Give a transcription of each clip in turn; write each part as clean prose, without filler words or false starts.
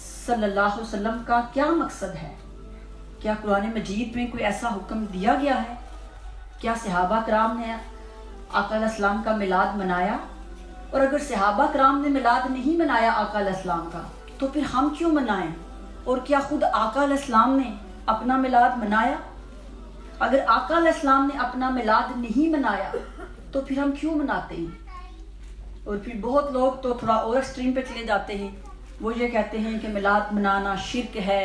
صلی اللہ علیہ وسلم کا کیا مقصد ہے؟ کیا قرآن مجید میں کوئی ایسا حکم دیا گیا ہے؟ کیا صحابہ کرام نے آقا علیہ السلام کا میلاد منایا؟ اور اگر صحابہ کرام نے میلاد نہیں منایا آقا علیہ السلام کا، تو پھر ہم کیوں منائیں؟ اور کیا خود آقا علیہ السلام نے اپنا میلاد منایا؟ اگر آقا علیہ السلام نے اپنا میلاد نہیں منایا تو پھر ہم کیوں مناتے ہیں؟ اور پھر بہت لوگ تو تھوڑا اور ایکسٹریم پہ چلے جاتے ہیں، وہ یہ کہتے ہیں کہ میلاد منانا شرک ہے،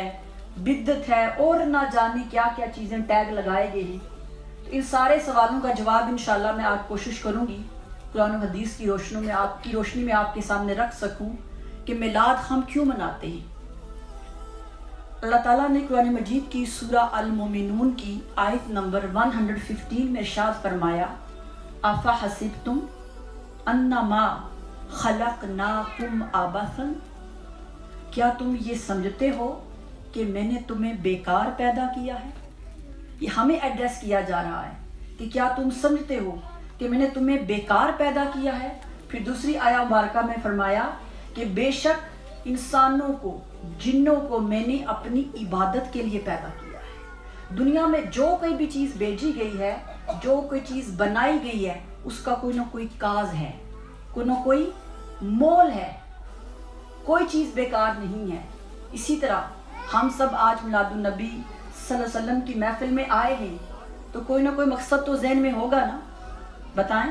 بدعت ہے، اور نہ جانے کیا کیا چیزیں ٹیگ لگائے گئے ہیں۔ ان سارے سوالوں کا جواب انشاءاللہ میں آج کوشش کروں گی قرآن و حدیث کی روشنی میں آپ کے سامنے رکھ سکوں کہ میلاد ہم کیوں مناتے ہیں۔ اللہ تعالیٰ نے قرآن مجید کی سورہ المومنون کی آیت نمبر 115 میں ارشاد فرمایا، افحسبتم انما خلقناکم عبثا، کیا تم یہ سمجھتے ہو کہ میں نے تمہیں بیکار پیدا کیا ہے؟ یہ ہمیں ایڈریس کیا جا رہا ہے کہ کیا تم سمجھتے ہو کہ میں نے تمہیں بیکار پیدا کیا ہے؟ پھر دوسری آیہ مبارکہ میں فرمایا کہ بے شک انسانوں کو، جنوں کو میں نے اپنی عبادت کے لیے پیدا کیا ہے۔ دنیا میں جو کوئی بھی چیز بھیجی گئی ہے، جو کوئی چیز بنائی گئی ہے، اس کا کوئی نہ کوئی کاز ہے، کوئی نہ کوئی مول ہے، کوئی چیز بیکار نہیں ہے۔ اسی طرح ہم سب آج میلاد النبی صلی اللہ علیہ وسلم کی محفل میں آئے ہیں تو کوئی نہ کوئی مقصد تو ذہن میں ہوگا نا، بتائیں؟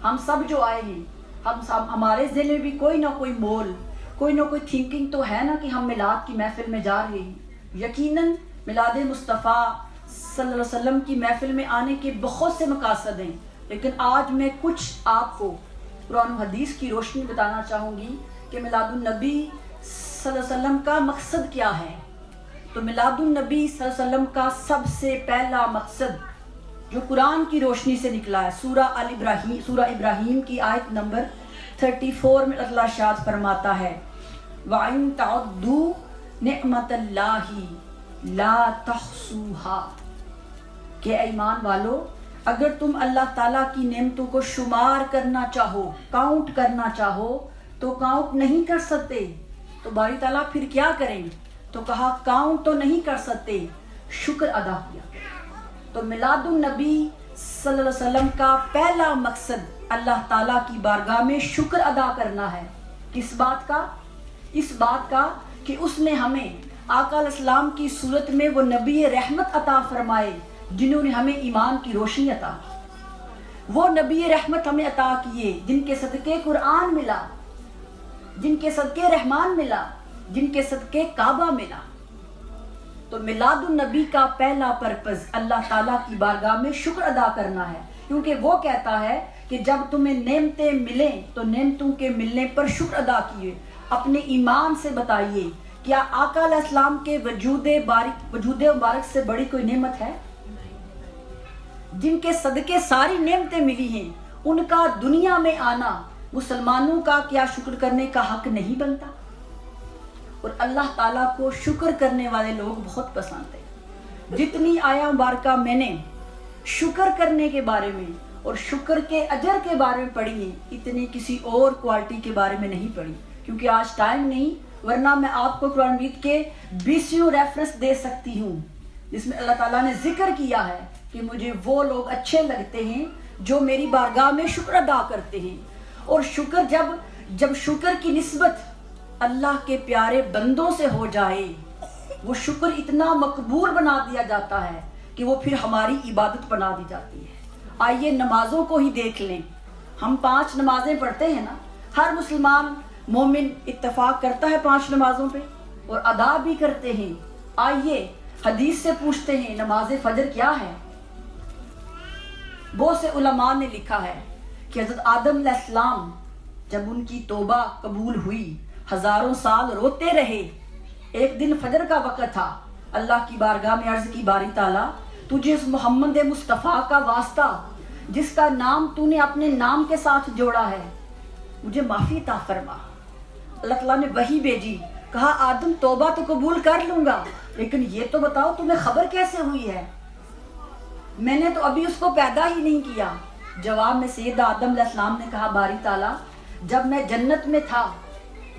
ہم سب جو آئے ہیں، ہمارے ذہن میں بھی کوئی نہ کوئی مول، کوئی نہ کوئی تھنکنگ تو ہے نا کہ ہم میلاد کی محفل میں جا رہے ہیں۔ یقیناً میلاد مصطفیٰ صلی اللہ علیہ وسلم کی محفل میں آنے کے بہت سے مقاصد ہیں، لیکن آج میں کچھ آپ کو قرآن و حدیث کی روشنی بتانا چاہوں گی کہ میلاد النبی صلی اللہ علیہ وسلم کا مقصد کیا ہے۔ تو میلاد النبی صلی اللہ علیہ وسلم کا سب سے پہلا مقصد جو قرآن کی روشنی سے نکلا ہے، سورہ ابراہیم کی آیت نمبر 34 میں اللہ ارشاد فرماتا ہے، وَإِن تَعُدُّوا نِعْمَتَ اللَّهِ لَا تَحْصُوهَا، کہ ایمان والو اگر تم اللہ تعالیٰ کی نعمتوں کو شمار کرنا چاہو، کاؤنٹ کرنا چاہو تو کاؤنٹ نہیں کر سکتے۔ تو باری تعالیٰ پھر کیا کریں؟ تو کہا کاؤنٹ تو نہیں کر سکتے، شکر ادا کیا۔ تو میلاد النبی صلی اللہ علیہ وسلم کا پہلا مقصد اللہ تعالیٰ کی بارگاہ میں شکر ادا کرنا ہے۔ کس بات کا؟ اس بات کا کہ اس نے ہمیں آقا علیہ السلام کی صورت میں وہ نبی رحمت عطا فرمائے جنہوں نے ہمیں ایمان کی روشنی عطا کی۔ وہ نبی رحمت ہمیں عطا کیے جن کے صدقے قرآن ملا، جن کے صدقے رحمان ملا، جن کے صدقے کعبہ ملا۔ تو میلاد النبی کا پہلا پرپز اللہ تعالیٰ کی بارگاہ میں شکر ادا کرنا ہے، کیونکہ وہ کہتا ہے کہ جب تمہیں نعمتیں ملیں تو نعمتوں کے ملنے پر شکر ادا کیے۔ اپنے ایمان سے بتائیے، کیا آقا علیہ السلام کے وجود مبارک سے بڑی کوئی نعمت ہے؟ جن کے صدقے ساری نعمتیں ملی ہیں، ان کا دنیا میں آنا مسلمانوں کا کیا شکر کرنے کا حق نہیں بنتا؟ اور اللہ تعالیٰ کو شکر کرنے والے لوگ بہت پسند ہیں۔ جتنی آیہ مبارکہ میں نے شکر کرنے کے بارے میں اور شکر کے اجر کے بارے میں پڑھی ہیں، اتنی کسی اور کوالٹی کے بارے میں نہیں پڑھی، کیونکہ آج ٹائم نہیں، ورنہ میں آپ کو قرآن مجید کے 20 ریفرنس دے سکتی ہوں جس میں اللہ تعالیٰ نے ذکر کیا ہے کہ مجھے وہ لوگ اچھے لگتے ہیں جو میری بارگاہ میں شکر ادا کرتے ہیں۔ اور شکر جب شکر کی نسبت اللہ کے پیارے بندوں سے ہو جائے، وہ شکر اتنا مقبول بنا دیا جاتا ہے کہ وہ پھر ہماری عبادت بنا دی جاتی ہے۔ آئیے نمازوں کو ہی دیکھ لیں، ہم 5 نمازیں پڑھتے ہیں نا، ہر مسلمان مومن اتفاق کرتا ہے 5 نمازوں پہ اور ادا بھی کرتے ہیں۔ آئیے حدیث سے پوچھتے ہیں نماز فجر کیا ہے؟ بہت سے علماء نے لکھا ہے کہ حضرت آدم علیہ السلام جب ان کی توبہ قبول ہوئی، ہزاروں سال روتے رہے، ایک دن فجر کا وقت تھا، اللہ کی بارگاہ میں عرض کی، باری تعالیٰ تجھے اس محمد مصطفیٰ کا واسطہ جس کا نام تو نے اپنے نام کے ساتھ جوڑا ہے، مجھے معافی عطا فرما۔ اللہ تعالیٰ نے وحی بھیجی، کہا آدم توبہ تو قبول کر لوں گا، لیکن یہ تو بتاؤ تمہیں خبر کیسے ہوئی ہے؟ میں نے تو ابھی اس کو پیدا ہی نہیں کیا۔ جواب میں سیدنا آدم علیہ السلام نے کہا، باری تعالیٰ جب میں جنت میں تھا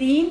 3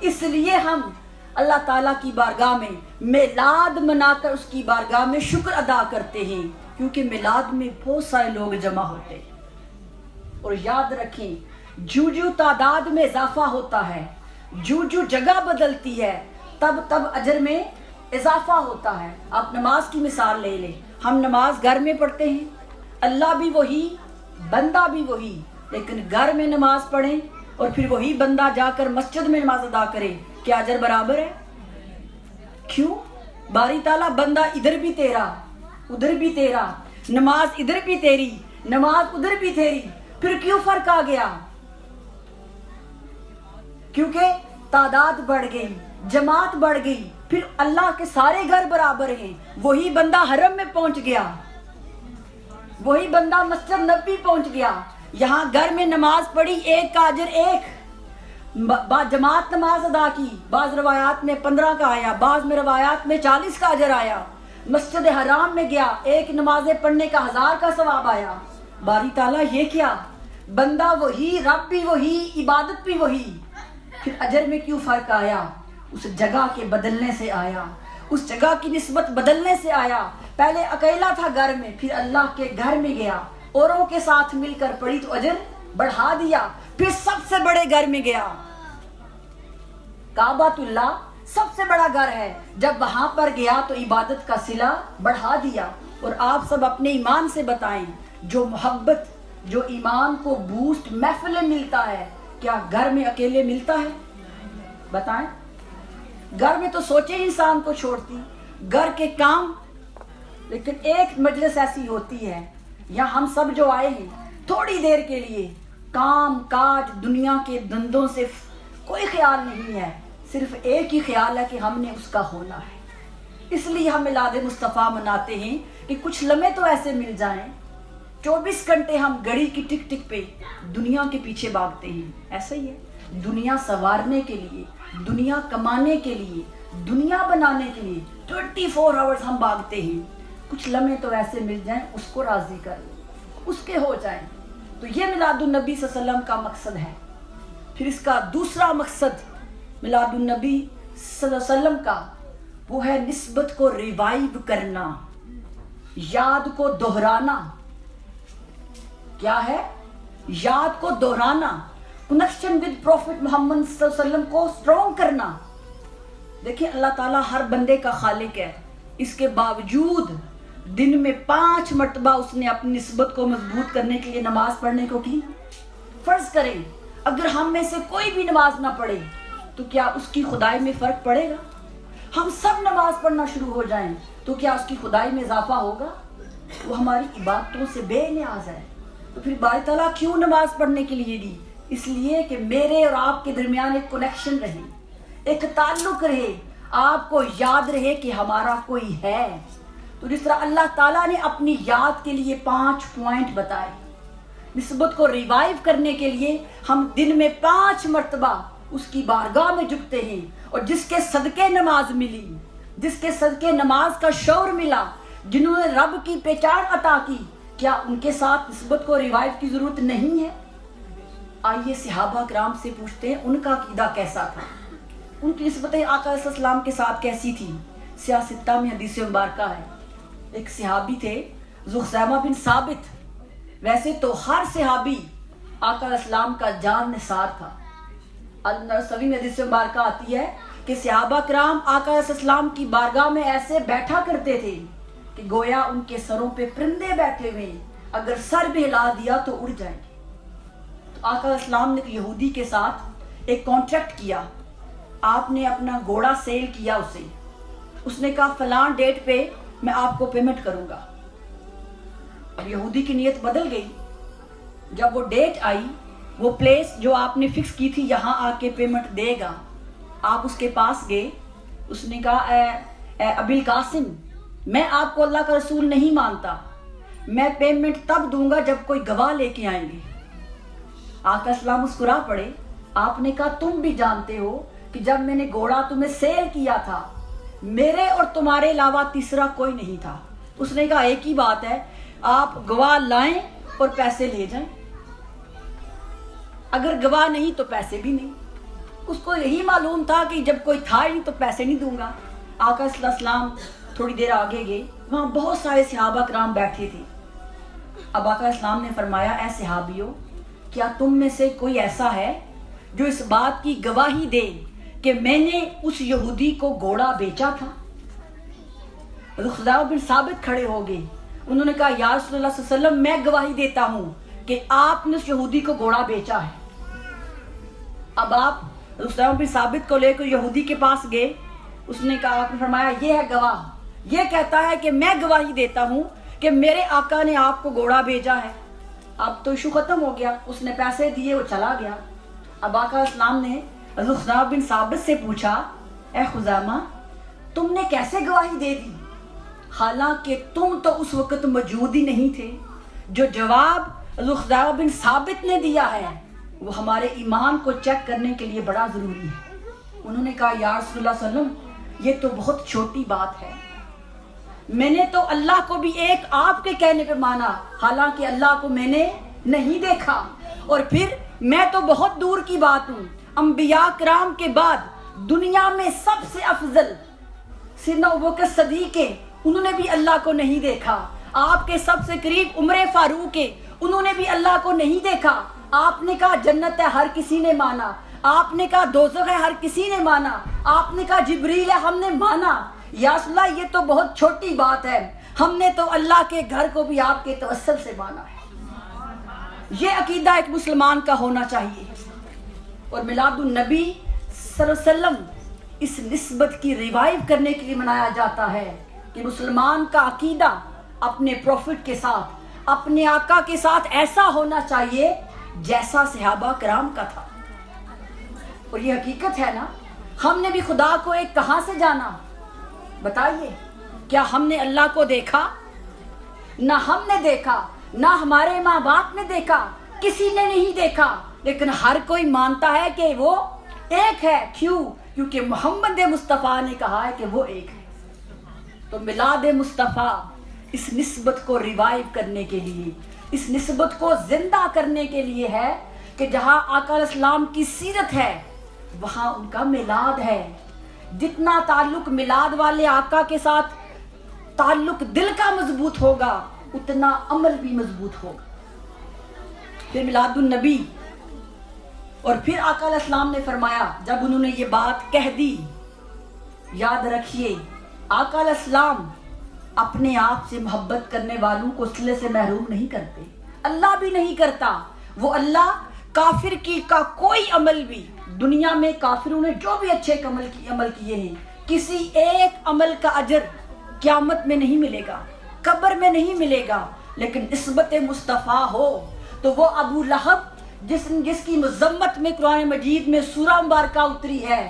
اس لیے ہم اللہ تعالیٰ کی بارگاہ میں میلاد منا کر اس کی بارگاہ میں شکر ادا کرتے ہیں، کیونکہ میلاد میں بہت سارے لوگ جمع ہوتے ہیں۔ اور یاد رکھیں، جو تعداد میں اضافہ ہوتا ہے، جو جگہ بدلتی ہے، تب اجر میں اضافہ ہوتا ہے۔ آپ نماز کی مثال لے لیں، ہم نماز گھر میں پڑھتے ہیں، اللہ بھی وہی، بندہ بھی وہی، لیکن گھر میں نماز پڑھیں اور پھر وہی بندہ جا کر مسجد میں نماز ادا کرے، کیا اجر برابر ہے؟ کیوں؟ باری تعالیٰ بندہ ادھر بھی تیرا، ادھر بھی تیرا، نماز ادھر بھی تیری، نماز ادھر بھی تیری، پھر کیوں فرق آ گیا؟ کیونکہ تعداد بڑھ گئی، جماعت بڑھ گئی، پھر اللہ کے سارے گھر برابر ہیں۔ وہی بندہ حرم میں پہنچ گیا، وہی بندہ مسجد نبوی پہنچ گیا، یہاں گھر میں نماز پڑھی، ایک کا اجر ایک، جماعت نماز ادا کی، بعض روایات میں 15 کا آیا، بعض میں روایات میں 40 کا اجر آیا۔ مسجد حرام میں گیا، ایک نمازیں پڑھنے کا 1000 کا ثواب آیا۔ باری تعالیٰ یہ کیا؟ بندہ وہی، رب بھی وہی، عبادت بھی وہی، پھر اجر میں کیوں فرق آیا؟ اس جگہ کے بدلنے سے آیا، اس جگہ کی نسبت بدلنے سے آیا۔ پہلے اکیلا تھا گھر میں، پھر اللہ کے گھر میں گیا، اوروں کے ساتھ مل کر پڑھی تو اجر بڑھا دیا، پھر سب سے بڑے گھر میں گیا۔ کعبۃ اللہ سب سے بڑا گھر ہے، جب وہاں پر گیا تو عبادت کا صلہ بڑھا دیا۔ اور آپ سب اپنے ایمان سے بتائیں، جو محبت، جو ایمان کو بوسٹ محفل میں ملتا ہے، کیا گھر میں اکیلے ملتا ہے؟ بتائیں۔ گھر میں تو سوچے انسان کو چھوڑتی، گھر کے کام، لیکن ایک مجلس ایسی ہوتی ہے، یہاں ہم سب جو آئے ہیں تھوڑی دیر کے لیے، کام کاج دنیا کے دندوں سے کوئی خیال نہیں ہے، صرف ایک ہی خیال ہے کہ ہم نے اس کا ہونا ہے۔ اس لیے ہم میلاد مصطفیٰ مناتے ہیں کہ کچھ لمحے تو ایسے مل جائیں۔ 24 گھنٹے ہم گھڑی کی ٹک ٹک پہ دنیا کے پیچھے بھاگتے ہیں، ایسا ہی ہے، دنیا سنوارنے کے لیے، دنیا کمانے کے لیے، دنیا بنانے کے لیے 24 آورز ہم بھاگتے ہیں۔ کچھ لمحے تو ایسے مل جائیں، اس کو راضی کر لیں، اس کے ہو جائیں۔ تو یہ میلاد النبی صلی اللہ علیہ وسلم کا مقصد ہے۔ پھر اس کا دوسرا مقصد میلاد النبی صلی اللہ علیہ وسلم کا، وہ ہے نسبت کو ریوائیو کرنا، یاد کو دہرانا۔ کیا ہے؟ یاد کو دہرانا، کنیکشن ود پروفٹ محمد صلی اللہ علیہ وسلم کو اسٹرانگ کرنا۔ دیکھیں اللہ تعالیٰ ہر بندے کا خالق ہے، اس کے باوجود دن میں 5 مرتبہ اس نے اپنی نسبت کو مضبوط کرنے کے لیے نماز پڑھنے کو کی۔ فرض کریں اگر ہم میں سے کوئی بھی نماز نہ پڑھے تو کیا اس کی خدائی میں فرق پڑے گا؟ ہم سب نماز پڑھنا شروع ہو جائیں تو کیا اس کی خدائی میں اضافہ ہوگا؟ وہ ہماری عبادتوں سے بے نیاز ہے۔ تو پھر باری تعالیٰ کیوں نماز پڑھنے کے لیے دی؟ اس لیے کہ میرے اور آپ کے درمیان ایک کنیکشن رہے، ایک تعلق رہے، آپ کو یاد رہے کہ ہمارا کوئی ہے۔ تو جس طرح اللہ تعالیٰ نے اپنی یاد کے لیے 5 پوائنٹ بتائے، نسبت کو ریوائیو کرنے کے لیے ہم دن میں 5 مرتبہ اس کی بارگاہ میں جھکتے ہیں، اور جس کے صدقے نماز ملی، جس کے صدقے نماز کا شعور ملا، جنہوں نے رب کی پہچان عطا کی، کیا ان کے ساتھ نسبت کو ریوائیو کی ضرورت نہیں ہے؟ آئیے صحابہ کرام سے پوچھتے ہیں ان کا عقیدہ کیسا تھا، ان کی نسبت آقا علیہ السلام کے ساتھ کیسی تھی۔ سیاہ ستہ میں حدیث مبارکہ ہے، ایک صحابی تھے زخیمہ بن ثابت۔ ویسے تو ہر صحابی آقا علیہ السلام کا جان نثار تھا۔ النسوی میں حدیث مبارکہ آتی ہے کہ صحابہ کرام آقا علیہ السلام کی بارگاہ میں ایسے بیٹھا کرتے تھے کہ گویا ان کے سروں پہ پرندے بیٹھے ہوئے، اگر سر بھی ہلا دیا تو اڑ جائیں گے۔ تو آقا علیہ السلام نے ایک یہودی کے ساتھ ایک کانٹریکٹ کیا، آپ نے اپنا گھوڑا سیل کیا اسے، اس نے کہا فلاں ڈیٹ پہ میں آپ کو پیمنٹ کروں گا۔ اور یہودی کی نیت بدل گئی، جب وہ ڈیٹ آئی، وہ پلیس جو آپ نے فکس کی تھی یہاں آ کے پیمنٹ دے گا، آپ اس کے پاس گئے، اس نے کہا اے ابی القاسم، میں آپ کو اللہ کا رسول نہیں مانتا، میں پیمنٹ تب دوں گا جب کوئی گواہ لے کے آئیں گے۔ آقا اسلام مسکرا پڑے، آپ نے کہا تم بھی جانتے ہو کہ جب میں نے گھوڑا تمہیں سیل کیا تھا میرے اور تمہارے علاوہ تیسرا کوئی نہیں تھا۔ اس نے کہا ایک ہی بات ہے، آپ گواہ لائیں اور پیسے لے جائیں، اگر گواہ نہیں تو پیسے بھی نہیں۔ اس کو یہی معلوم تھا کہ جب کوئی تھا ہی تو پیسے نہیں دوں گا۔ آقا صلی اللہ علیہ وسلم تھوڑی دیر آگے گئے، وہاں بہت سارے صحابہ کرام بیٹھے تھے۔ اب آقا اسلام نے فرمایا، اے صحابیوں، کیا تم میں سے کوئی ایسا ہے جو اس بات کی گواہی دے کہ میں نے اس یہودی کو گھوڑا بیچا تھا؟ حضرت خزیمہ بن ثابت کھڑے ہو گئے، انہوں نے کہا یا رسول اللہ صلی اللہ علیہ وسلم، میں گواہی دیتا ہوں کہ آپ نے اس یہودی کو گھوڑا بیچا ہے۔ اب آپ حضرت خزیمہ بن ثابت کو لے کر یہودی کے پاس گئے، اس نے کہا، آپ نے فرمایا یہ ہے گواہ، یہ کہتا ہے کہ میں گواہی دیتا ہوں کہ میرے آقا نے آپ کو گھوڑا بھیجا ہے۔ اب تو ایشو ختم ہو گیا، اس نے پیسے دیے، وہ چلا گیا۔ اب آقا اسلام نے حضرت خزیمہ بن ثابت سے پوچھا، اے خزیمہ، تم نے کیسے گواہی دے دی حالانکہ تم تو اس وقت موجود ہی نہیں تھے؟ جو جواب حضرت خزیمہ بن ثابت نے دیا ہے وہ ہمارے ایمان کو چیک کرنے کے لیے بڑا ضروری ہے۔ انہوں نے کہا یا رسول اللہ صلی اللہ علیہ وسلم، یہ تو بہت چھوٹی بات ہے، میں نے تو اللہ کو بھی ایک آپ کے کہنے پہ مانا، حالانکہ اللہ کو میں نے نہیں دیکھا، اور پھر میں تو بہت دور کی بات ہوں، انبیاء کرام کے بعد دنیا میں سب سے افضل سیدنا ابوبکر صدیق ہیں، انہوں نے بھی اللہ کو نہیں دیکھا۔ آپ کے سب سے قریب عمر فاروق ہیں، انہوں نے بھی اللہ کو نہیں دیکھا۔ آپ نے کہا جنت ہے، ہر کسی نے مانا۔ آپ نے کہا دوزخ ہے، ہر کسی نے مانا۔ آپ نے کہا جبریل ہے، ہم نے مانا۔ یا رسول اللہ، یہ تو بہت چھوٹی بات ہے، ہم نے تو اللہ کے گھر کو بھی آپ کے توسل سے مانا ہے۔ یہ عقیدہ ایک مسلمان کا ہونا چاہیے۔ اور میلاد النبی صلی اللہ علیہ وسلم اس نسبت کی ریوائیو کرنے کے لیے منایا جاتا ہے کہ مسلمان کا عقیدہ اپنے پروفٹ کے ساتھ، اپنے آقا کے ساتھ ایسا ہونا چاہیے جیسا صحابہ کرام کا تھا۔ اور یہ حقیقت ہے نا، ہم نے بھی خدا کو ایک کہاں سے جانا؟ بتائیے، کیا ہم نے اللہ کو دیکھا؟ نہ ہم نے دیکھا، نہ ہمارے ماں باپ نے دیکھا، کسی نے نہیں دیکھا، لیکن ہر کوئی مانتا ہے کہ وہ ایک ہے۔ کیوں؟ کیونکہ محمد مصطفیٰ نے کہا ہے کہ وہ ایک ہے۔ تو میلاد مصطفیٰ اس نسبت کو ریوائیو کرنے کے لیے، اس نسبت کو زندہ کرنے کے لیے ہے کہ جہاں آقا علیہ السلام کی سیرت ہے وہاں ان کا میلاد ہے۔ جتنا تعلق میلاد والے آقا کے ساتھ تعلق دل کا مضبوط ہوگا، اتنا عمل بھی مضبوط ہوگا۔ پھر میلاد النبی، اور پھر آقا علیہ السلام نے فرمایا، جب انہوں نے یہ بات کہہ دی، یاد رکھیے آقا علیہ السلام اپنے آپ سے محبت کرنے والوں کو صلے سے محروم نہیں کرتے، اللہ بھی نہیں کرتا۔ وہ اللہ کافر کی کا کوئی عمل بھی، دنیا میں کافروں نے جو بھی اچھے عمل کیے ہیں، کسی ایک عمل کا اجر قیامت میں نہیں ملے گا، قبر میں نہیں ملے گا، لیکن نسبت مصطفیٰ ہو تو وہ ابو لہب جس کی مذمت میں قرآن مجید میں سورہ مبارکہ اتری ہے،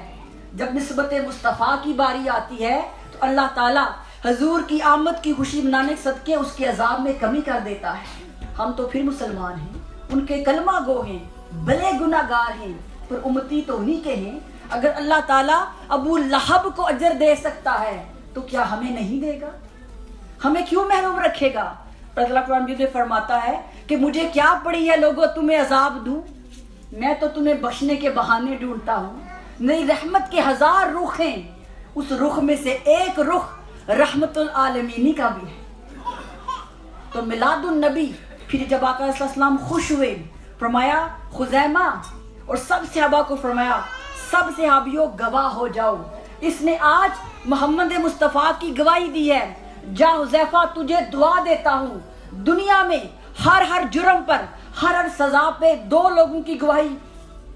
جب نسبت مصطفیٰ کی باری آتی ہے تو اللہ تعالیٰ حضور کی آمد کی خوشی منانے کے صدقے اس کے عذاب میں کمی کر دیتا ہے۔ ہم تو پھر مسلمان ہیں، ان کے کلمہ گو ہیں، بھلے گناہ گار ہیں، پر امتی تو انہی کے ہیں۔ اگر اللہ تعالیٰ ابو لہب کو اجر دے سکتا ہے تو کیا ہمیں نہیں دے گا؟ ہمیں کیوں محروم رکھے گا؟ اللہ قرآن مجید میں فرماتا ہے کہ مجھے کیا پڑی ہے لوگوں تمہیں عذاب دوں، میں تو تمہیں بخشنے کے بہانے ڈھونڈتا ہوں۔ میری رحمت کے 1000 رخ ہیں، اس رخ میں سے ایک رخ رحمت العالمینی کا بھی ہے۔ تو میلاد النبی، پھر جب آقا صلی اللہ علیہ وسلم خوش ہوئے، فرمایا خزیمہ اور سب صحابہ کو فرمایا، سب صحابیوں گواہ ہو جاؤ، اس نے آج محمد مصطفیٰ کی گواہی دی ہے۔ جا حذیفہ، تجھے دعا دیتا ہوں، دنیا میں ہر جرم پر، ہر سزا پہ 2 لوگوں کی گواہی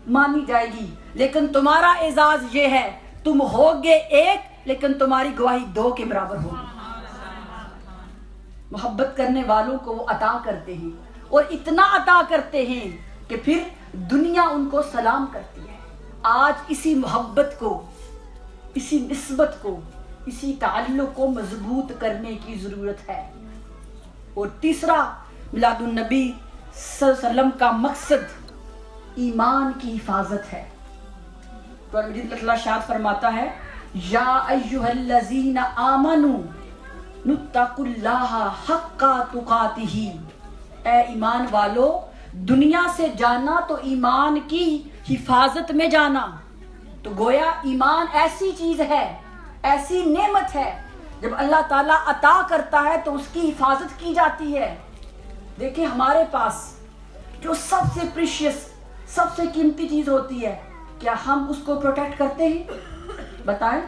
مانی جائے گی، لیکن تمہارا اعزاز یہ ہے، تم ہوگے ایک لیکن تمہاری گواہی 2 کے برابر ہوگی۔ محبت کرنے والوں کو وہ عطا کرتے ہیں، اور اتنا عطا کرتے ہیں کہ پھر دنیا ان کو سلام کرتی ہے۔ آج اسی محبت کو، اسی نسبت کو، اسی تعلق کو مضبوط کرنے کی ضرورت ہے۔ اور تیسرا، میلاد النبی صلی اللہ علیہ وسلم کا مقصد ایمان کی حفاظت ہے۔ قرآن مجید میں اللہ شاد فرماتا ہے، یا ایھا الذین آمنوا اتقوا اللہ حق تقاتہ، اے ایمان والو، دنیا سے جانا تو ایمان کی حفاظت میں جانا، تو گویا ایمان ایسی چیز ہے، ایسی نعمت ہے، جب اللہ تعالیٰ عطا کرتا ہے تو اس کی حفاظت کی جاتی ہے۔ دیکھیں ہمارے پاس جو سب سے پریشیس، سب سے قیمتی چیز ہوتی ہے، کیا ہم اس کو پروٹیکٹ کرتے ہیں؟ بتائیں۔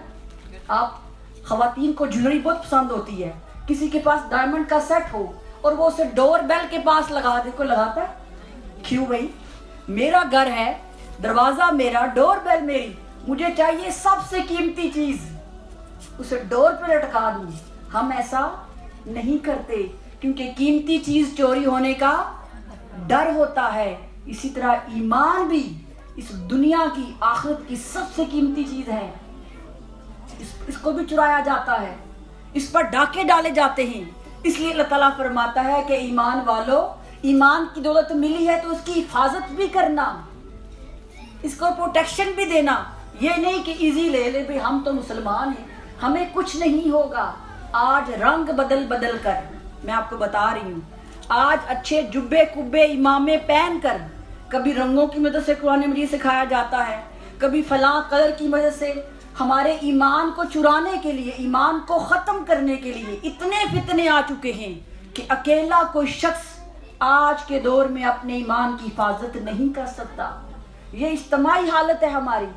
آپ خواتین کو جویلری بہت پسند ہوتی ہے، کسی کے پاس ڈائمنڈ کا سیٹ ہو اور وہ اسے ڈور بیل کے پاس لگا دے، کوئی لگاتا ہے؟ کیوں بھائی؟ میرا گھر ہے، دروازہ میرا، ڈور بیل میری، مجھے چاہیے سب سے قیمتی چیز اسے ڈور پہ لٹکا دوں۔ ہم ایسا نہیں کرتے کیونکہ قیمتی چیز چوری ہونے کا ڈر ہوتا ہے۔ اسی طرح ایمان بھی اس دنیا کی، آخرت کی سب سے قیمتی چیز ہے، اس کو بھی چرایا جاتا ہے، اس پر ڈاکے ڈالے جاتے ہیں۔ اس لیے اللہ تعالیٰ فرماتا ہے کہ ایمان والو، ایمان کی دولت ملی ہے تو اس کی حفاظت بھی کرنا، اس کو پروٹیکشن بھی دینا۔ یہ نہیں کہ ایزی لے لے بھی ہم تو مسلمان ہیں، ہمیں کچھ نہیں ہوگا۔ آج رنگ بدل بدل کر، میں آپ کو بتا رہی ہوں، آج اچھے جبے کبے امامے پہن کر، کبھی رنگوں کی مدد سے قرآن مجید سکھایا جاتا ہے، کبھی فلاں کلر کی مدد سے، ہمارے ایمان کو چرانے کے لیے، ایمان کو ختم کرنے کے لیے اتنے فتنے آ چکے ہیں کہ اکیلا کوئی شخص آج کے دور میں اپنے ایمان کی حفاظت نہیں کر سکتا۔ یہ اجتماعی حالت ہے ہماری،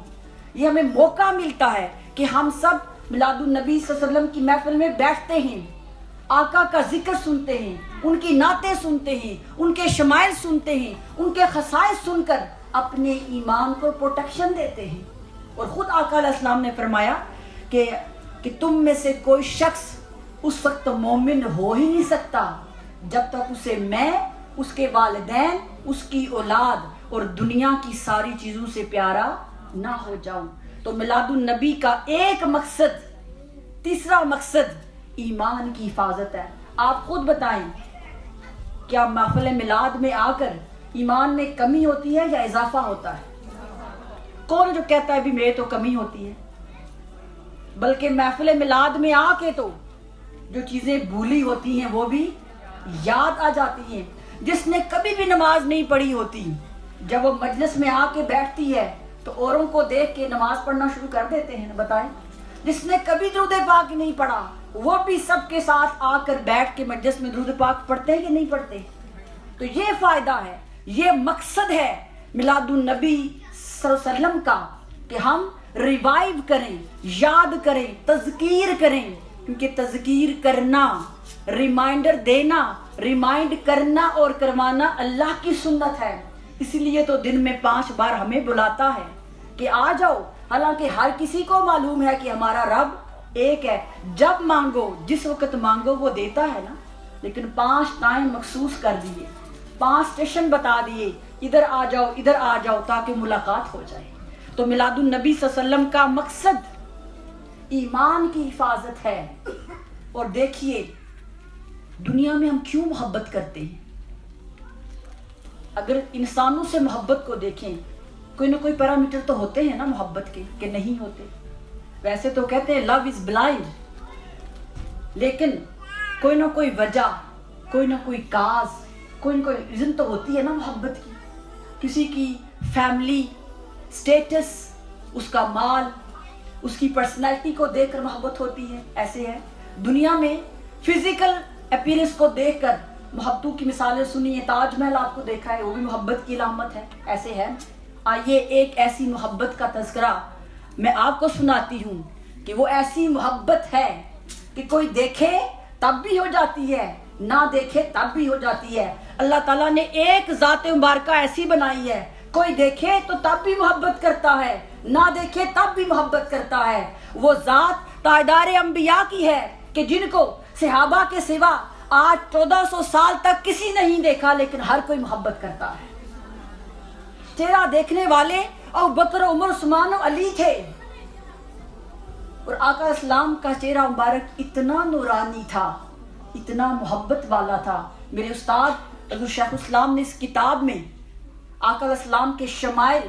یہ ہمیں موقع ملتا ہے کہ ہم سب میلاد النبی صلی اللہ علیہ وسلم کی محفل میں بیٹھتے ہیں، آقا کا ذکر سنتے ہیں، ان کی نعتیں سنتے ہیں، ان کے شمائل سنتے ہیں، ان کے خصائص سن کر اپنے ایمان کو پروٹیکشن دیتے ہیں۔ اور خود آقا علیہ السلام نے فرمایا کہ تم میں سے کوئی شخص اس وقت مومن ہو ہی نہیں سکتا جب تک اسے میں، اس کے والدین، اس کی اولاد اور دنیا کی ساری چیزوں سے پیارا نہ ہو جاؤں۔ تو میلاد النبی کا ایک مقصد، تیسرا مقصد ایمان کی حفاظت ہے۔ آپ خود بتائیں، کیا محفل میلاد میں آ کر ایمان میں کمی ہوتی ہے یا اضافہ ہوتا ہے؟ کون جو کہتا ہے بھی میرے تو کمی ہوتی ہے؟ بلکہ محفل میلاد میں آ کے تو جو چیزیں بھولی ہوتی ہیں وہ بھی یاد آ جاتی ہیں۔ جس نے کبھی بھی نماز نہیں پڑھی ہوتی، جب وہ مجلس میں آ کے بیٹھتی ہے تو اوروں کو دیکھ کے نماز پڑھنا شروع کر دیتے ہیں۔ بتائیں، جس نے کبھی درود پاک نہیں پڑھا وہ بھی سب کے ساتھ آ کر بیٹھ کے مجلس میں درود پاک پڑھتے ہیں کہ نہیں پڑھتے؟ تو یہ فائدہ ہے، یہ مقصد ہے میلاد النبی صلی اللہ علیہ وسلم کا، کہ ہم ریوائیو کریں، یاد کریں، تذکیر کریں، کیونکہ تذکیر کرنا، ریمائنڈر دینا، ریمائنڈ کرنا اور کروانا اللہ کی سنت ہے۔ اسی لیے تو دن میں 5 بار ہمیں بلاتا ہے کہ آ جاؤ، حالانکہ ہر کسی کو معلوم ہے کہ ہمارا رب ایک ہے، جب مانگو، جس وقت مانگو وہ دیتا ہے نا، لیکن 5 ٹائم مخصوص کر دیے، 5 اسٹیشن بتا دیے، ادھر آ جاؤ، ادھر آ جاؤ، تاکہ ملاقات ہو جائے۔ تو میلاد النبی صلی اللہ علیہ وسلم کا مقصد ایمان کی حفاظت ہے۔ اور دیکھیے دنیا میں ہم کیوں محبت کرتے ہیں؟ اگر انسانوں سے محبت کو دیکھیں، کوئی نہ کوئی پیرامیٹر تو ہوتے ہیں نا محبت کے، کہ نہیں ہوتے؟ ویسے تو کہتے ہیں لو از بلائنڈ، لیکن کوئی نہ کوئی وجہ، کوئی نہ کوئی کاز، کوئی نہ کوئی ریزن تو ہوتی ہے نا محبت کی۔ کسی کی فیملی سٹیٹس، اس کا مال، اس کی پرسنالٹی کو دیکھ کر محبت ہوتی ہے، ایسے ہے۔ دنیا میں فزیکل اپیرنس کو دیکھ کر محبتوں کی مثالیں سنی ہیں، تاج محل آپ کو دیکھا ہے، وہ بھی محبت کی علامت ہے، ایسے ہے۔ آئیے ایک ایسی محبت کا تذکرہ میں آپ کو سناتی ہوں کہ وہ ایسی محبت ہے کہ کوئی دیکھے تب بھی ہو جاتی ہے، نہ دیکھے تب بھی ہو جاتی ہے۔ اللہ تعالیٰ نے ایک ذات مبارکہ ایسی بنائی ہے، کوئی دیکھے تو تب بھی محبت کرتا ہے، نہ دیکھے تب بھی محبت کرتا ہے۔ وہ ذات تاجدار انبیاء کی ہے کہ جن کو صحابہ کے سوا آج 1400 سال تک کسی نہیں دیکھا، لیکن ہر کوئی محبت کرتا ہے۔ چہرہ دیکھنے والے ابو بکر، عمر، عثمان و علی تھے، اور آقا اسلام کا چہرہ مبارک اتنا نورانی تھا، اتنا محبت والا تھا۔ میرے استاد حضرت شیخ الاسلام نے اس کتاب میں آقا علیہ السلام کے شمائل،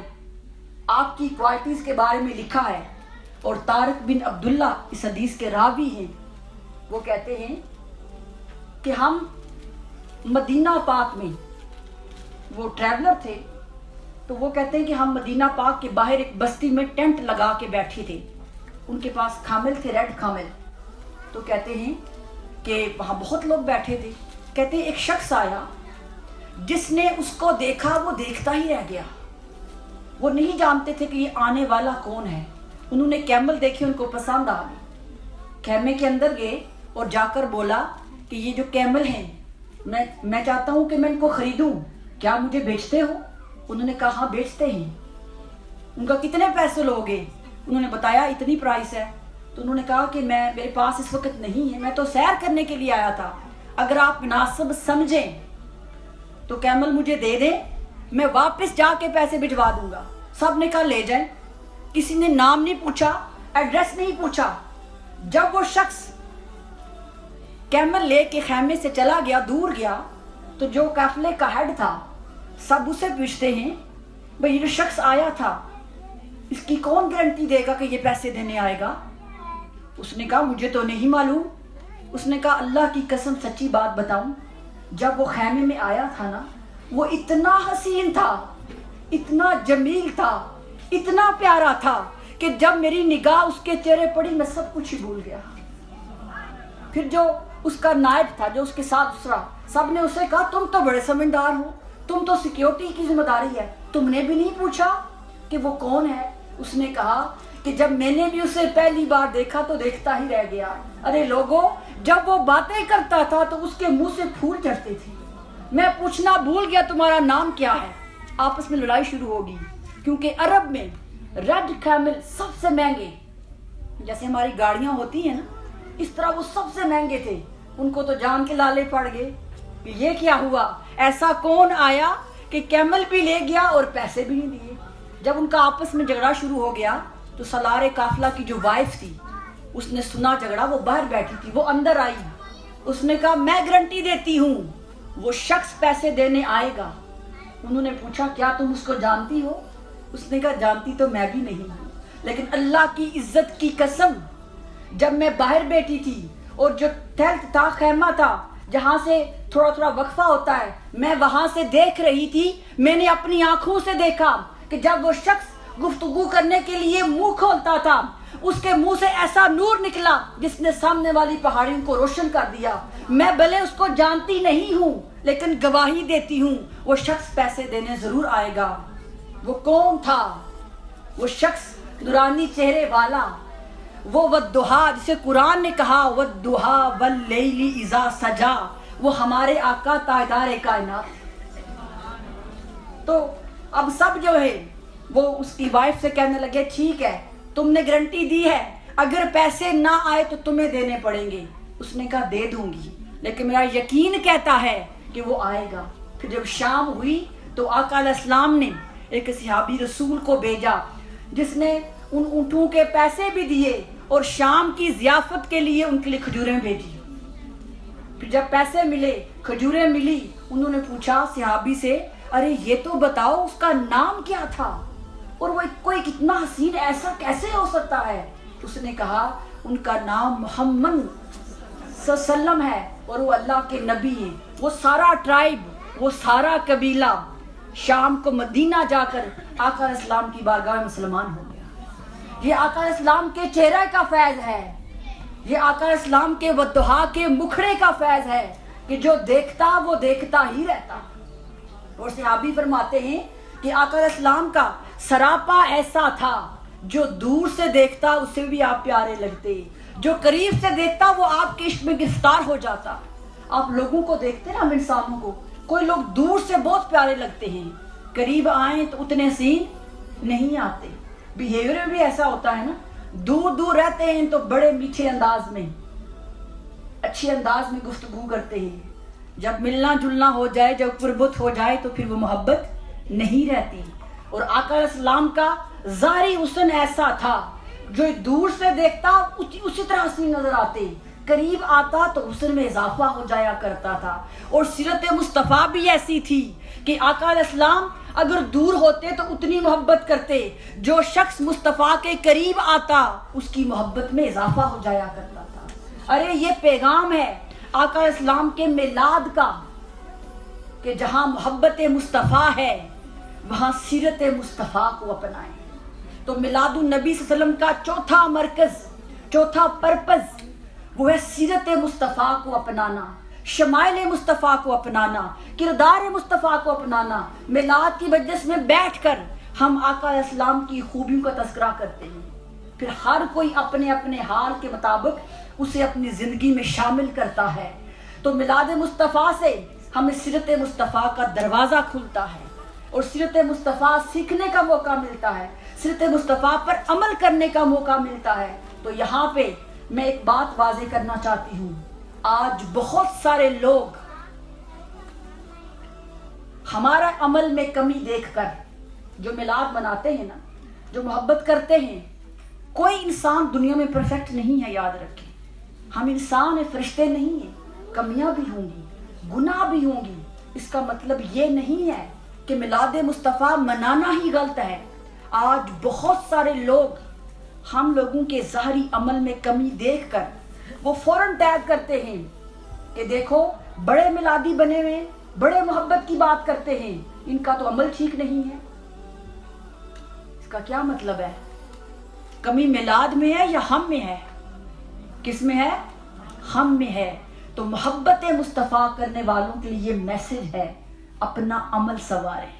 آپ کی کوالٹیز کے بارے میں لکھا ہے، اور طارق بن عبداللہ اس حدیث کے راوی ہیں۔ وہ کہتے ہیں کہ ہم مدینہ پاک میں، وہ ٹریولر تھے، تو وہ کہتے ہیں کہ ہم مدینہ پاک کے باہر ایک بستی میں ٹینٹ لگا کے بیٹھے تھے، ان کے پاس کھامل تھے، ریڈ کھامل. تو کہتے ہیں کہ وہاں بہت لوگ بیٹھے تھے. کہتے ہیں ایک شخص آیا، جس نے اس کو دیکھا وہ دیکھتا ہی رہ گیا. وہ نہیں جانتے تھے کہ یہ آنے والا کون ہے. انہوں نے کیمل دیکھی، ان کو پسند آ گئی. خیمے کے اندر گئے اور جا کر بولا کہ یہ جو کیمل ہیں میں چاہتا ہوں کہ میں ان کو خریدوں، کیا مجھے بیچتے ہو؟ انہوں نے کہا ہاں بیچتے ہیں. ان کا کتنے پیسے لوگے؟ انہوں نے بتایا اتنی پرائس ہے. تو انہوں نے کہا کہ میرے پاس اس وقت نہیں ہے، میں تو سیر کرنے کے لیے آیا تھا، اگر آپ مناسب سمجھیں تو کیمل مجھے دے دیں، میں واپس جا کے پیسے بھجوا دوں گا. سب نے کہا لے جائیں. کسی نے نام نہیں پوچھا، ایڈریس نہیں پوچھا. جب وہ شخص کیمل لے کے خیمے سے چلا گیا، دور گیا، تو جو قافلے کا ہیڈ تھا سب اسے پوچھتے ہیں بھئی یہ جو شخص آیا تھا اس کی کون گارنٹی دے گا کہ یہ پیسے دینے آئے گا؟ اس نے کہا مجھے تو نہیں معلوم. اس نے کہا اللہ کی قسم سچی بات بتاؤں، جب وہ خیمے میں آیا تھا نا، وہ اتنا حسین تھا، اتنا جمیل تھا، اتنا پیارا تھا کہ جب میری نگاہ اس کے چہرے پڑی میں سب کچھ ہی بھول گیا. پھر جو اس کا نائب تھا جو اس کے ساتھ اسرا، سب نے اسے کہا تم تو بڑے سمجھدار ہو، تم تو سیکیورٹی کی ذمہ داری ہے، تم نے بھی نہیں پوچھا کہ وہ کون ہے؟ اس نے کہا کہ جب میں نے بھی اسے پہلی بار دیکھا تو دیکھتا ہی رہ گیا. ارے لوگوں، جب وہ باتیں کرتا تھا تو اس کے منہ سے پھول چڑھتے تھے. میں پوچھنا بھول گیا تمہارا نام کیا ہے. آپس میں لڑائی شروع ہوگی، کیونکہ عرب میں ریڈ کیمل سب سے مہنگے، جیسے ہماری گاڑیاں ہوتی ہیں نا، اس طرح وہ سب سے مہنگے تھے. ان کو تو جان کے لالے پڑ گئے کہ یہ کیا ہوا، ایسا کون آیا کہ کیمل بھی لے گیا اور پیسے بھی نہیں دیے. جب ان کا آپس میں جھگڑا شروع ہو گیا تو سالار قافلہ کی جو وائف تھی اس نے سنا جھگڑا، وہ باہر بیٹھی تھی، وہ اندر آئی. اس نے کہا میں گارنٹی دیتی ہوں وہ شخص پیسے دینے آئے گا. انہوں نے پوچھا کیا تم اس کو جانتی ہو؟ اس نے کہا جانتی تو میں بھی نہیں ہوں، لیکن اللہ کی عزت کی قسم جب میں باہر بیٹھی تھی اور جو ٹیلٹ تھا، خیمہ تھا جہاں سے تھوڑا تھوڑا وقفہ ہوتا ہے، میں وہاں سے دیکھ رہی تھی. میں نے اپنی آنکھوں سے دیکھا کہ جب وہ شخص گفتگو کرنے کے لیے منہ کھولتا تھا، اس کے منہ سے ایسا نور نکلا جس نے سامنے والی پہاڑیوں کو روشن کر دیا. میں بھلے اس کو جانتی نہیں ہوں لیکن گواہی دیتی ہوں وہ شخص پیسے دینے ضرور آئے گا. وہ کون تھا؟ وہ شخص نورانی چہرے والا، وہ والضحا جسے قرآن نے کہا والضحا واللیل اذا سجا، وہ ہمارے آقا تاجدار کائنات. تو اب سب جو ہے وہ اس کی وائف سے کہنے لگے ٹھیک ہے تم نے گارنٹی دی ہے، اگر پیسے نہ آئے تو تمہیں دینے پڑیں گے. اس نے کہا دے دوں گی، لیکن میرا یقین کہتا ہے کہ وہ آئے گا. پھر جب شام ہوئی تو آقا علیہ السلام نے ایک صحابی رسول کو بھیجا جس نے ان اونٹوں کے پیسے بھی دیے اور شام کی ضیافت کے لیے ان کے لیے کھجوریں بھیجی. پھر جب پیسے ملے، کھجوریں ملی، انہوں نے پوچھا صحابی سے ارے یہ تو بتاؤ اس کا نام کیا تھا، اور وہ کوئی کتنا حسین ایسا کیسے ہو سکتا ہے؟ اس نے کہا ان کا نام محمد صلی اللہ علیہ وسلم ہے اور وہ اللہ کے نبی ہیں. وہ سارا ٹرائب، وہ سارا قبیلہ شام کو مدینہ جا کر آقا علیہ السلام کی بارگاہ میں مسلمان ہو گیا. یہ آقا علیہ السلام کے چہرے کا فیض ہے، یہ آقا علیہ السلام کے والضحا کے مکھڑے کا فیض ہے کہ جو دیکھتا وہ دیکھتا ہی رہتا. اور صحابی فرماتے ہیں کہ آقا علیہ السلام کا سراپا ایسا تھا، جو دور سے دیکھتا اسے بھی آپ پیارے لگتے، جو قریب سے دیکھتا وہ آپ کے عشق میں گرفتار ہو جاتا. آپ لوگوں کو دیکھتے نا، ہم انسانوں کو، کوئی لوگ دور سے بہت پیارے لگتے ہیں، قریب آئیں تو اتنے حسین نہیں آتے. بیہیویئر بھی ایسا ہوتا ہے نا، دور دور رہتے ہیں تو بڑے میٹھے انداز میں، اچھے انداز میں گفتگو کرتے ہیں، جب ملنا جلنا ہو جائے، جب قربت ہو جائے تو پھر وہ محبت نہیں رہتی. اور آقا علیہ السلام کا ظاہری حسن ایسا تھا، جو دور سے دیکھتا اسی طرح حسین نظر آتے، قریب آتا تو حسن میں اضافہ ہو جایا کرتا تھا. اور سیرت مصطفیٰ بھی ایسی تھی کہ آقا علیہ السلام اگر دور ہوتے تو اتنی محبت کرتے، جو شخص مصطفیٰ کے قریب آتا اس کی محبت میں اضافہ ہو جایا کرتا تھا. ارے یہ پیغام ہے آقا علیہ السلام کے میلاد کا کہ جہاں محبت مصطفیٰ ہے وہاں سیرت مصطفیٰ کو اپنائیں۔ تو میلاد النبی صلی اللہ علیہ وسلم کا چوتھا مرکز، چوتھا پرپز وہ ہے سیرت مصطفیٰ کو اپنانا، شمائل مصطفیٰ کو اپنانا، کردار مصطفیٰ کو اپنانا۔ میلاد کی مجلس میں بیٹھ کر ہم آقا علیہ السلام کی خوبیوں کا تذکرہ کرتے ہیں، پھر ہر کوئی اپنے اپنے حال کے مطابق اسے اپنی زندگی میں شامل کرتا ہے۔ تو میلاد مصطفیٰ سے ہمیں سیرت مصطفیٰ کا دروازہ کھلتا ہے اور سیرت مصطفیٰ سیکھنے کا موقع ملتا ہے، سیرت مصطفیٰ پر عمل کرنے کا موقع ملتا ہے۔ تو یہاں پہ میں ایک بات واضح کرنا چاہتی ہوں، آج بہت سارے لوگ ہمارا عمل میں کمی دیکھ کر جو میلاد مناتے ہیں نا، جو محبت کرتے ہیں، کوئی انسان دنیا میں پرفیکٹ نہیں ہے، یاد رکھیں۔ ہم انسان ہیں، فرشتے نہیں ہیں، کمیاں بھی ہوں گی، گناہ بھی ہوں گی۔ اس کا مطلب یہ نہیں ہے کہ میلاد مصطفیٰ منانا ہی غلط ہے۔ آج بہت سارے لوگ ہم لوگوں کے ظاہری عمل میں کمی دیکھ کر وہ فوراً ٹیگ کرتے ہیں کہ دیکھو بڑے میلادی بنے ہوئے، بڑے محبت کی بات کرتے ہیں، ان کا تو عمل ٹھیک نہیں ہے۔ اس کا کیا مطلب ہے؟ کمی میلاد میں ہے یا ہم میں ہے؟ کس میں ہے؟ ہم میں ہے۔ تو محبت مصطفیٰ کرنے والوں کے لیے میسج ہے، اپنا عمل سنواریں۔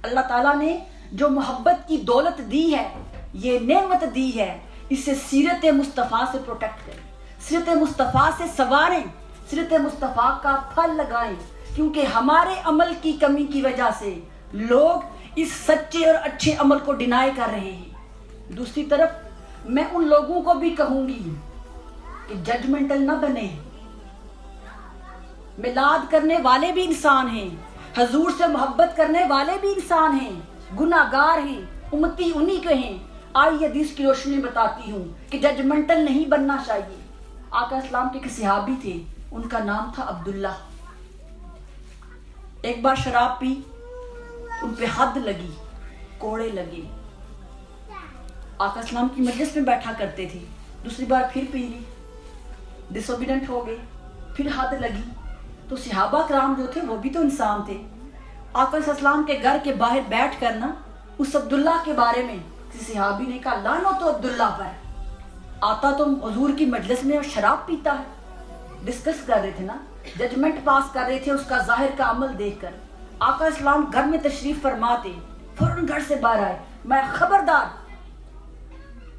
اللہ تعالیٰ نے جو محبت کی دولت دی ہے، یہ نعمت دی ہے، اسے سیرت مصطفیٰ سے پروٹیکٹ کریں، سیرت مصطفیٰ سے سنواریں، سیرت مصطفیٰ کا پھل لگائیں، کیونکہ ہمارے عمل کی کمی کی وجہ سے لوگ اس سچے اور اچھے عمل کو ڈینائی کر رہے ہیں۔ دوسری طرف میں ان لوگوں کو بھی کہوں گی کہ ججمنٹل نہ بنے۔ میلاد کرنے والے بھی انسان ہیں، حضور سے محبت کرنے والے بھی انسان ہیں، گناہ گار ہیں، امتی انہی کے ہیں۔ آئی حدیث کی روشنی میں بتاتی ہوں کہ ججمنٹل نہیں بننا چاہیے۔ آقا اسلام کے ایک صحابی تھے، ان کا نام تھا عبداللہ۔ ایک بار شراب پی، ان پہ حد لگی، کوڑے لگے۔ آقا اسلام کی مجلس میں بیٹھا کرتے تھے، دوسری بار پھر پی لی، ڈس اوبیڈنٹ ہو گئے، پھر حد لگی۔ تو صحابہ کرام جو تھے وہ بھی تو انسان تھے۔ آقا اسلام کے گھر کے باہر بیٹھ کر نا اس عبداللہ کے بارے میں کسی صحابی نے کہا لعنت تو عبداللہ پر، آتا تو حضور کی مجلس میں اور شراب پیتا ہے۔ ڈسکس کر رہے تھے نا، ججمنٹ پاس کر رہے تھے اس کا ظاہر کا عمل دیکھ کر۔ آقا اسلام گھر میں تشریف فرماتے، فوراً گھر سے باہر آئے، میں خبردار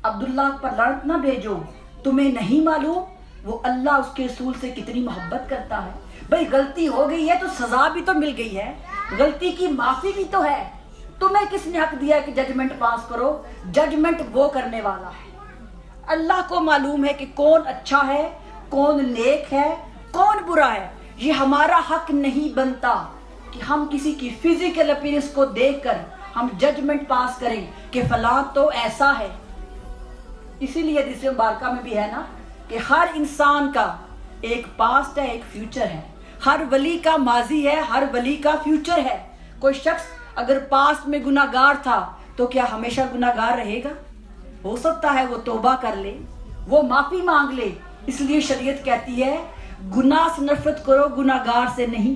عبداللہ پر لعنت نہ بھیجو، تمہیں نہیں معلوم وہ اللہ اس کے رسول سے کتنی محبت کرتا ہے۔ بھئی غلطی ہو گئی ہے تو سزا بھی تو مل گئی ہے، غلطی کی معافی بھی تو ہے، تمہیں کس نے حق دیا کہ ججمنٹ پاس کرو؟ ججمنٹ وہ کرنے والا ہے، اللہ کو معلوم ہے کہ کون اچھا ہے، کون نیک ہے، کون برا ہے۔ یہ ہمارا حق نہیں بنتا کہ ہم کسی کی فزیکل اپیرنس کو دیکھ کر ہم ججمنٹ پاس کریں کہ فلاں تو ایسا ہے۔ اسی لیے حدیث مبارکہ میں بھی ہے نا کہ ہر انسان کا ایک پاسٹ ہے، ایک فیوچر ہے، ہر ولی کا ماضی ہے، ہر ولی کا فیوچر ہے۔ کوئی شخص اگر پاسٹ میں گناہ گار تھا تو کیا ہمیشہ گناہ گار رہے گا؟ ہو سکتا ہے وہ توبہ کر لے، وہ معافی مانگ لے۔ اس لیے شریعت کہتی ہے گناہ سے نفرت کرو، گناہ گار سے نہیں۔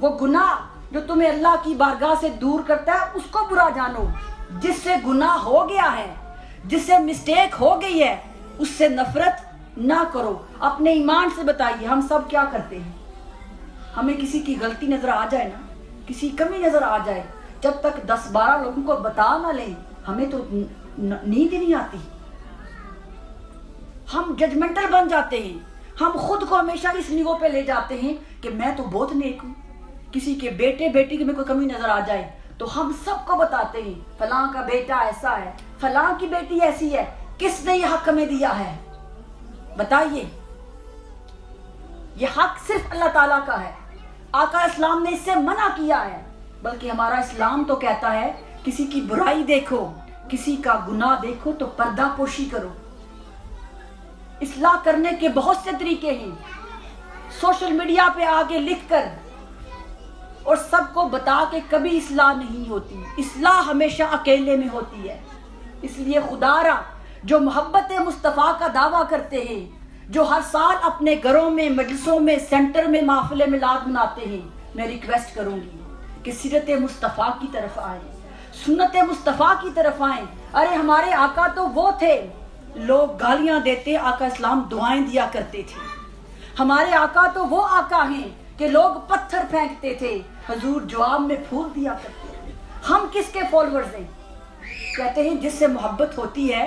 وہ گناہ جو تمہیں اللہ کی بارگاہ سے دور کرتا ہے اس کو برا جانو۔ جس سے گناہ ہو گیا ہے، جس سے مسٹیک ہو گئی ہے، اس سے نفرت نہ کرو۔ اپنے ایمان سے بتائیے، ہم سب کیا کرتے ہیں؟ ہمیں کسی کی غلطی نظر آ جائے نا، کسی کمی نظر آ جائے، جب تک 10-12 لوگوں کو بتا نہ لیں ہمیں تو نیند نہیں آتی۔ ہم ججمنٹل بن جاتے ہیں، ہم خود کو ہمیشہ اس نیو پہ لے جاتے ہیں کہ میں تو بہت نیک ہوں۔ کسی کے بیٹے بیٹی میں کوئی کمی نظر آ جائے تو ہم سب کو بتاتے ہیں فلاں کا بیٹا ایسا ہے، فلاں کی بیٹی ایسی ہے۔ کس نے یہ حق ہمیں دیا ہے؟ بتائیے۔ یہ حق صرف اللہ تعالیٰ کا ہے، آقا اسلام نے اس سے منع کیا ہے۔ بلکہ ہمارا اسلام تو کہتا ہے کسی کی برائی دیکھو، کسی کا گناہ دیکھو تو پردہ پوشی کرو۔ اصلاح کرنے کے بہت سے طریقے ہیں، سوشل میڈیا پہ آگے لکھ کر اور سب کو بتا کے کبھی اصلاح نہیں ہوتی، اصلاح ہمیشہ اکیلے میں ہوتی ہے۔ اس لیے خدا را جو محبت مصطفیٰ کا دعویٰ کرتے ہیں، جو ہر سال اپنے گھروں میں، مجلسوں میں، سینٹر میں محفل میلاد مناتے ہیں، میں ریکویسٹ کروں گی کہ سیرت مصطفیٰ کی طرف آئیں، سنت مصطفیٰ کی طرف آئیں۔ ارے ہمارے آقا تو وہ تھے، لوگ گالیاں دیتے، آقا اسلام دعائیں دیا کرتے تھے۔ ہمارے آقا تو وہ آقا ہیں کہ لوگ پتھر پھینکتے تھے، حضور جواب میں پھول دیا کرتے تھے۔ ہم کس کے فالوورز ہیں؟ کہتے ہیں جس سے محبت ہوتی ہے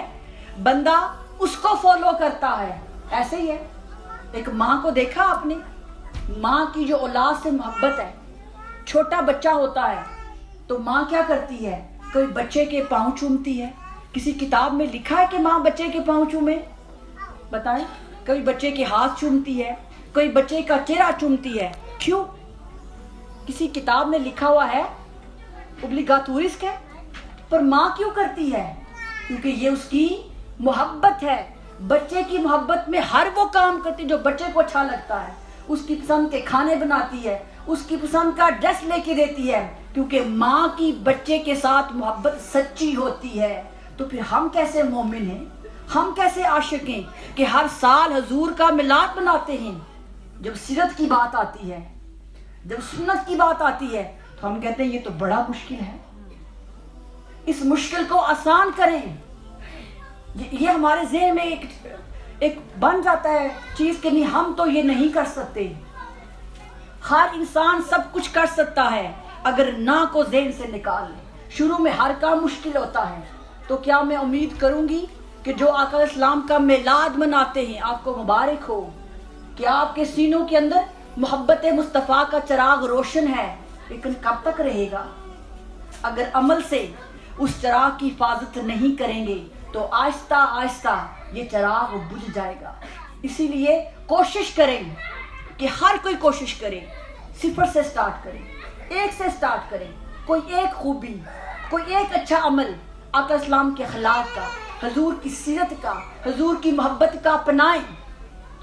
بندہ اس کو فالو کرتا ہے۔ ایسے ہی ہے، ایک ماں کو دیکھا آپ نے، ماں کی جو اولاد سے محبت ہے، چھوٹا بچہ ہوتا ہے تو ماں کیا کرتی ہے؟ کوئی بچے کے پاؤں چومتی ہے۔ کسی کتاب میں لکھا ہے کہ ماں بچے کے پاؤں چومے؟ بتائیں، کوئی بچے کے ہاتھ چومتی ہے، کوئی بچے کا چہرہ چومتی ہے، کیوں؟ کسی کتاب میں لکھا ہوا ہے، اوبلیگاتورس ہے، پر ماں کیوں کرتی ہے؟ کیونکہ یہ اس کی محبت ہے۔ بچے کی محبت میں ہر وہ کام کرتی جو بچے کو اچھا لگتا ہے، اس کی پسند کے کھانے بناتی ہے، اس کی پسند کا ڈریس لے کے دیتی ہے، کیونکہ ماں کی بچے کے ساتھ محبت سچی ہوتی ہے۔ تو پھر ہم کیسے مومن ہیں، ہم کیسے عاشق ہیں کہ ہر سال حضور کا میلاد مناتے ہیں؟ جب سیرت کی بات آتی ہے، جب سنت کی بات آتی ہے تو ہم کہتے ہیں یہ تو بڑا مشکل ہے، اس مشکل کو آسان کریں۔ یہ ہمارے ذہن میں ایک بن جاتا ہے چیز کہ نہیں، ہم تو یہ نہیں کر سکتے۔ ہر انسان سب کچھ کر سکتا ہے اگر نہ کو ذہن سے نکال لے۔ شروع میں ہر کام مشکل ہوتا ہے، تو کیا میں امید کروں گی کہ جو آقا اسلام کا میلاد مناتے ہیں آپ کو مبارک ہو، کہ آپ کے سینوں کے اندر محبت مصطفیٰ کا چراغ روشن ہے، لیکن کب تک رہے گا؟ اگر عمل سے اس چراغ کی حفاظت نہیں کریں گے تو آہستہ آہستہ یہ چراغ بجھ جائے گا۔ اسی لیے کوشش کریں کہ ہر کوئی کوشش کرے، صفر سے سٹارٹ کرے، ایک سے سٹارٹ کرے، کوئی ایک خوبی، کوئی ایک اچھا عمل آقا اسلام کے اخلاق کا، حضور کی سیرت کا، حضور کی محبت کا اپنائیں۔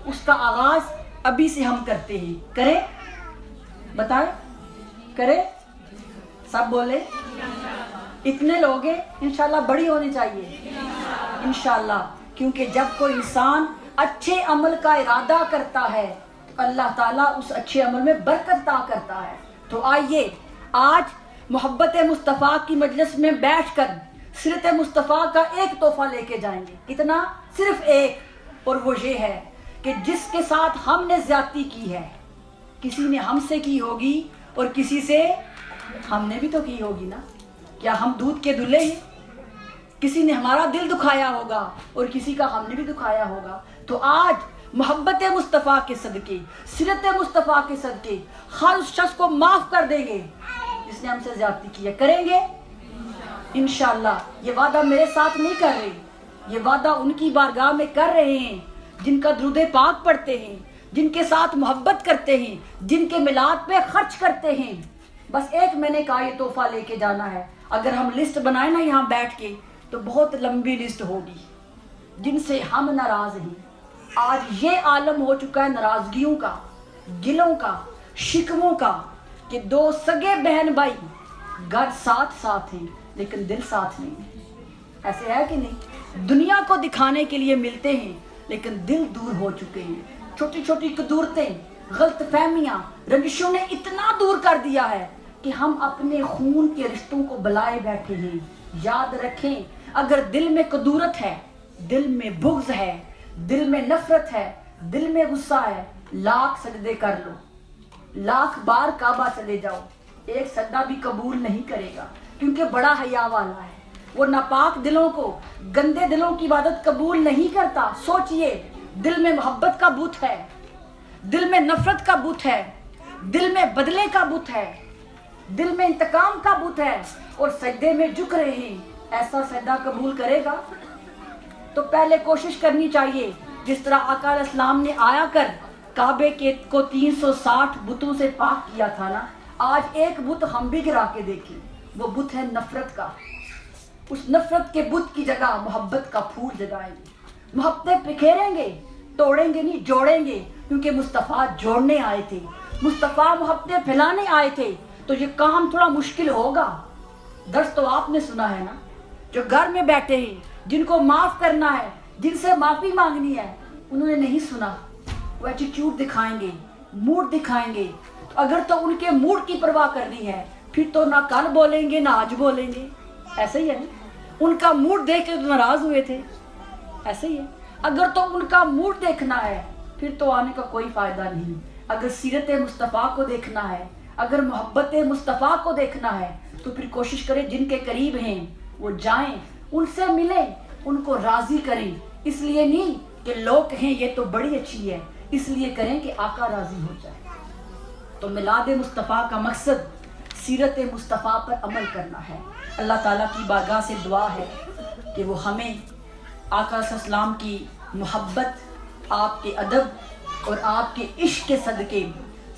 اس کا آغاز ابھی سے ہم کرتے ہیں، کریں؟ بتائیں، کریں؟ سب بولے؟ اتنے لوگ ہیں، انشاءاللہ بڑی ہونی چاہیے انشاءاللہ، کیونکہ جب کوئی انسان اچھے عمل کا ارادہ کرتا ہے تو اللہ تعالیٰ اس اچھے عمل میں برکت عطا کرتا ہے۔ تو آئیے آج محبت مصطفیٰ کی مجلس میں بیٹھ کر سیرت مصطفیٰ کا ایک تحفہ لے کے جائیں گے۔ کتنا؟ صرف ایک، اور وہ یہ ہے کہ جس کے ساتھ ہم نے زیادتی کی ہے، کسی نے ہم سے کی ہوگی اور کسی سے ہم نے بھی تو کی ہوگی نا۔ کیا ہم دودھ کے دلہے ہیں؟ کسی نے ہمارا دل دکھایا ہوگا اور کسی کا ہم نے بھی دکھایا ہوگا۔ تو آج محبت مصطفیٰ کے صدقے، سیرت مصطفیٰ کے صدقے ہر اس شخص کو معاف کر دیں گے جس نے ہم سے زیادتی کی ہے۔ کریں گے انشاءاللہ۔ یہ وعدہ میرے ساتھ نہیں کر رہے، یہ وعدہ ان کی بارگاہ میں کر رہے ہیں جن کا درود پاک پڑھتے ہیں، جن کے ساتھ محبت کرتے ہیں، جن کے میلاد پہ خرچ کرتے ہیں۔ بس ایک میں نے کہا یہ تحفہ لے کے جانا ہے۔ اگر ہم لسٹ بنائیں نا یہاں بیٹھ کے تو بہت لمبی لسٹ ہوگی جن سے ہم ناراض ہیں۔ آج یہ عالم ہو چکا ہے ناراضگیوں کا، گلوں کا، شکووں کا، کہ دو سگے بہن بھائی گھر ساتھ ساتھ ہیں لیکن دل ساتھ نہیں ہے۔ ایسے ہے کہ نہیں؟ دنیا کو دکھانے کے لیے ملتے ہیں لیکن دل دور ہو چکے ہیں۔ چھوٹی چھوٹی قدورتیں، غلط فہمیاں، رنجشوں نے اتنا دور کر دیا ہے کہ ہم اپنے خون کے رشتوں کو بلائے بیٹھے ہیں۔ یاد رکھیں، اگر دل میں قدورت ہے، دل میں بغض ہے، دل میں نفرت ہے، دل میں غصہ ہے، لاکھ سجدے کر لو، لاکھ بار کعبہ چلے جاؤ، ایک سجدہ بھی قبول نہیں کرے گا، کیونکہ بڑا حیا والا ہے۔ وہ ناپاک دلوں کو، گندے دلوں کی عبادت قبول نہیں کرتا۔ سوچئے، دل میں محبت کا بت ہے، دل میں نفرت کا بت ہے، دل میں بدلے کا بت ہے، دل میں انتقام کا بت ہے، اور سجدے میں جھک رہے ہیں، ایسا سجدہ قبول کرے گا؟ تو پہلے کوشش کرنی چاہیے، جس طرح آقا علیہ السلام نے آیا کر کعبے کو 360 بتوں سے پاک کیا تھا نا، آج ایک بت ہم بھی گرا کے دیکھیں، وہ بت ہے نفرت کا۔ اس نفرت کے بت کی جگہ محبت کا پھول جگائیں گے، محبتیں بکھیریں گے، توڑیں گے نہیں، جوڑیں گے، کیونکہ مصطفیٰ جوڑنے آئے تھے، مصطفیٰ محبتیں پھیلانے آئے تھے۔ تو یہ کام تھوڑا مشکل ہوگا۔ درس تو آپ نے سنا ہے نا، جو گھر میں بیٹھے ہیں، جن کو معاف کرنا ہے، جن سے معافی مانگنی ہے، انہوں نے نہیں سنا، وہ ایٹیٹیوڈ دکھائیں گے، موڈ دکھائیں گے۔ تو اگر تو ان کے موڈ کی پرواہ کرنی ہے پھر تو نہ کل بولیں گے نہ آج بولیں گے، ایسے ہی ہے نا. ان کا موڈ دیکھ کے تو ناراض ہوئے تھے، ایسے ہی ہے. اگر تو ان کا موڈ دیکھنا ہے پھر تو آنے کا کوئی فائدہ نہیں. اگر سیرت مصطفیٰ کو دیکھنا ہے، اگر محبت مصطفیٰ کو دیکھنا ہے تو پھر کوشش کریں جن کے قریب ہیں وہ جائیں، ان سے ملیں، ان کو راضی کریں. اس لیے نہیں کہ لوگ کہیں یہ تو بڑی اچھی ہے، اس لیے کریں کہ آقا راضی ہو جائے. تو میلاد مصطفیٰ کا مقصد سیرت مصطفیٰ پر عمل کرنا ہے. اللہ تعالیٰ کی بارگاہ سے دعا ہے کہ وہ ہمیں آقا صلی اللہ علیہ وسلم کی محبت، آپ کے ادب اور آپ کے عشق کے صدقے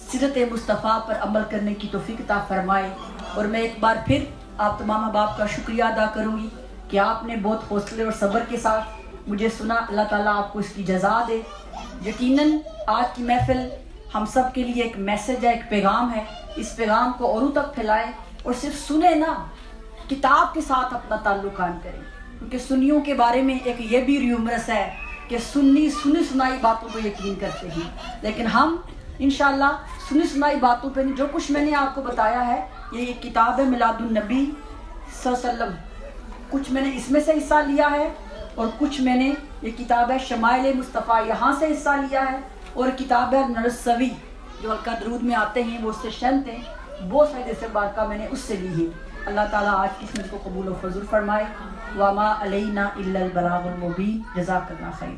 سیرت مصطفیٰ پر عمل کرنے کی توفیق عطا فرمائے. اور میں ایک بار پھر آپ تمام احباب کا شکریہ ادا کروں گی کہ آپ نے بہت حوصلے اور صبر کے ساتھ مجھے سنا. اللہ تعالیٰ آپ کو اس کی جزا دے. یقیناً آج کی محفل ہم سب کے لیے ایک میسج ہے، ایک پیغام ہے. اس پیغام کو اوروں تک پھیلائیں اور صرف سنیں نہ، کتاب کے ساتھ اپنا تعلق قائم کریں. کیونکہ سنیوں کے بارے میں ایک یہ بھی ریومرس ہے کہ سنی سنائی باتوں کو یقین کرتے ہیں، لیکن ہم انشاءاللہ سنی سنائی باتوں پہ نہیں. جو کچھ میں نے آپ کو بتایا ہے یہ ایک کتاب ہے میلاد النبی صلی اللہ علیہ وسلم، کچھ میں نے اس میں سے حصہ لیا ہے اور کچھ میں نے، یہ کتاب ہے شمائل مصطفیٰ، یہاں سے حصہ لیا ہے، اور کتاب ہے نرسوی جو حلقہ درود میں آتے ہیں وہ اس سے شنت ہیں. بہت ساری جیسے بارکہ میں نے اس سے لی ہے. اللہ تعالیٰ آج کی خدمت کو قبول و فضل فرمائے. وما علینا الا البلاغ المبین. جزاک اللہ خیر.